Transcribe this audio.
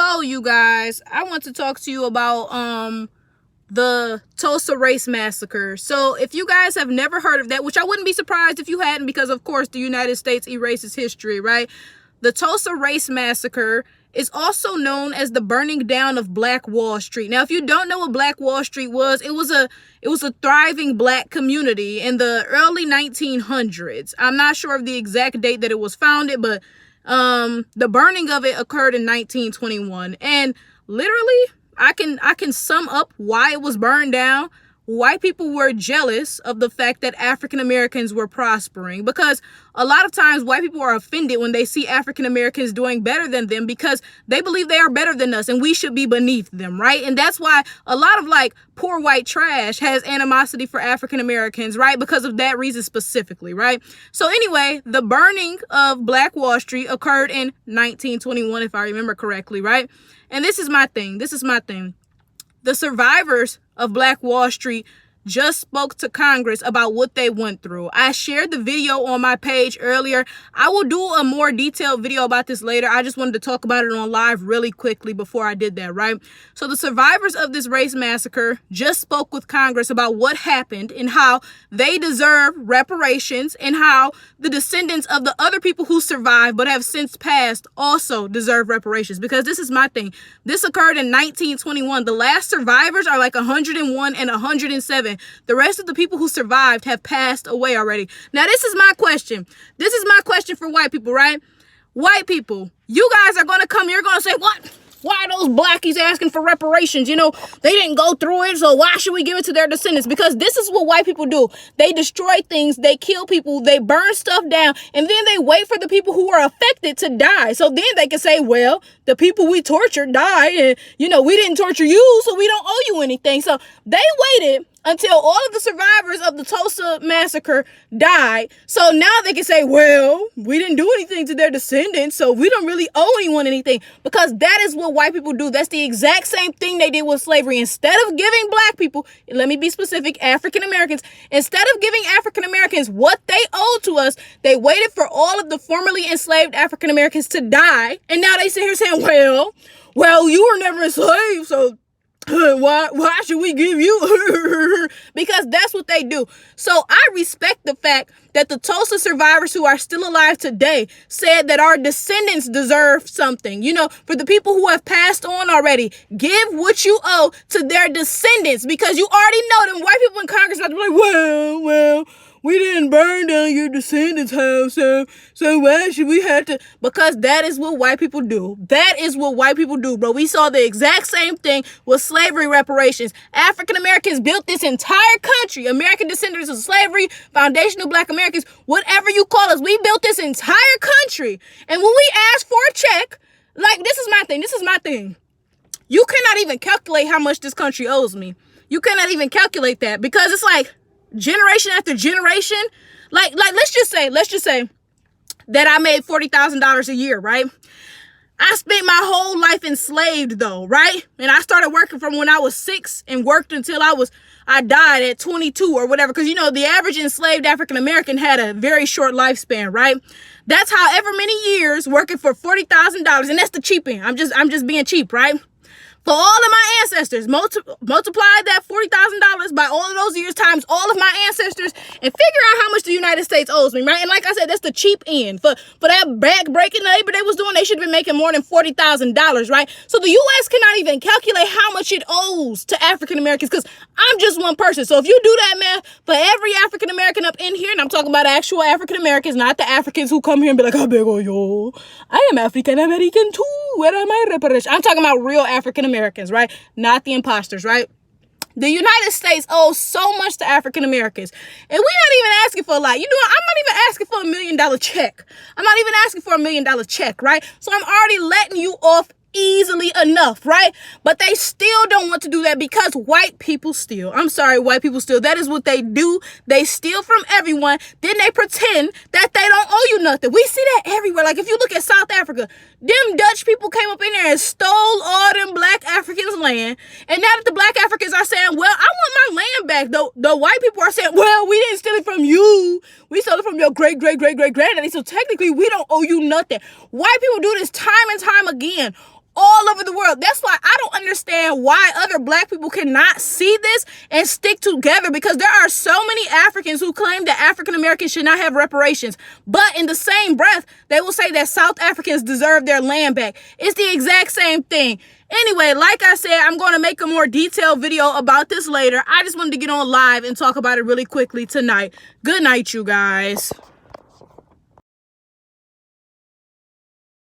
So, you guys, I want to talk to you about the Tulsa race massacre. So, if you guys have never heard of that, which I wouldn't be surprised if you hadn't, because of course the United States erases history, right? The Tulsa race massacre is also known as the burning down of Black Wall Street. Now, if you don't know what Black Wall Street was, it was a thriving Black community in the early 1900s. I'm not sure of the exact date that it was founded, but the burning of it occurred in 1921. And literally, I can sum up why it was burned down. White people were jealous of the fact that African Americans were prospering, because a lot of times white people are offended when they see African Americans doing better than them, because they believe they are better than us and we should be beneath them, right? And that's why a lot of poor white trash has animosity for African Americans, right? Because of that reason specifically, right? So anyway, the burning of Black Wall Street occurred in 1921, if I remember correctly, right? And this is my thing. The survivors of Black Wall Street just spoke to Congress about what they went through. I shared the video on my page earlier. I will do a more detailed video about this later. I just wanted to talk about it on live really quickly before I did that, right? So the survivors of this race massacre just spoke with Congress about what happened and how they deserve reparations, and how the descendants of the other people who survived but have since passed also deserve reparations. Because this is my thing. This occurred in 1921. The last survivors are 101 and 107. The rest of the people who survived have passed away already. Now, this is my question. This is my question for white people, right? White people, you guys are going to come here, you're going to say, what? Why are those blackies asking for reparations? You know, they didn't go through it, so why should we give it to their descendants? Because this is what white people do. They destroy things, they kill people, they burn stuff down, and then they wait for the people who are affected to die. So then they can say, well, the people we tortured died, and, we didn't torture you, so we don't owe you anything. So they waited until all of the survivors of the Tulsa massacre died. So now they can say, well, we didn't do anything to their descendants, so we don't really owe anyone anything. Because that is what white people do. That's the exact same thing they did with slavery. Instead of giving black people, let me be specific, African Americans, instead of giving African Americans what they owe to us, they waited for all of the formerly enslaved African Americans to die. And now they sit here saying, well, you were never enslaved, so why should we give you? Because that's what they do. So I respect the fact that the Tulsa survivors who are still alive today said that our descendants deserve something. For the people who have passed on already, give what you owe to their descendants, because you already know them white people in Congress are like, well, we didn't burn down your descendants' house, so why should we have to? Because that is what white people do. That is what white people do, bro. We saw the exact same thing with slavery reparations. African Americans built this entire country. American descendants of slavery, foundational black Americans, whatever you call us, we built this entire country. And when we ask for a check, this is my thing. You cannot even calculate how much this country owes me. You cannot even calculate that, because it's generation after generation. Let's just say that I made $40,000 a year, right? I spent my whole life enslaved though, right? And I started working from when I was 6 and worked until I died at 22 or whatever. Because the average enslaved African American had a very short lifespan, right? That's however many years working for $40,000, and that's the cheap end. I'm just being cheap, right? For all of my ancestors, multiply that $40,000 by all of those years times all of my ancestors, and figure out how much the United States owes me, right? And like I said, that's the cheap end. For that back-breaking labor they was doing, they should have been making more than $40,000, right? So the U.S. cannot even calculate how much it owes to African Americans, because I'm just one person. So if you do that math for every African American up in here, and I'm talking about actual African Americans, not the Africans who come here and be like, I beg of you, I am African American too. Where are my reparations? I'm talking about real African Americans, right? Not the imposters, right? The United States owes so much to African Americans. And we're not even asking for a lot. I'm not even asking for $1 million check. I'm not even asking for $1 million check, right? So I'm already letting you off easily enough, right? But they still don't want to do that, because white people steal. I'm sorry, white people steal. That is what they do. They steal from everyone. Then they pretend that they don't owe you nothing. We see that everywhere. If you look at South Africa, them Dutch people came up in there and stole all them black Africans' land. And now that the black Africans are saying, well, I want my land back, the white people are saying, well, we didn't steal it from you. We stole it from your great-great-great-great-granddaddy. So technically, we don't owe you nothing. White people do this time and time again. all over the world. That's why I don't understand why other black people cannot see this and stick together, because there are so many Africans who claim that African Americans should not have reparations, but in the same breath they will say that South Africans deserve their land back. It's the exact same thing. Anyway, like I said, I'm going to make a more detailed video about this later. I just wanted to get on live and talk about it really quickly tonight. Good night, you guys.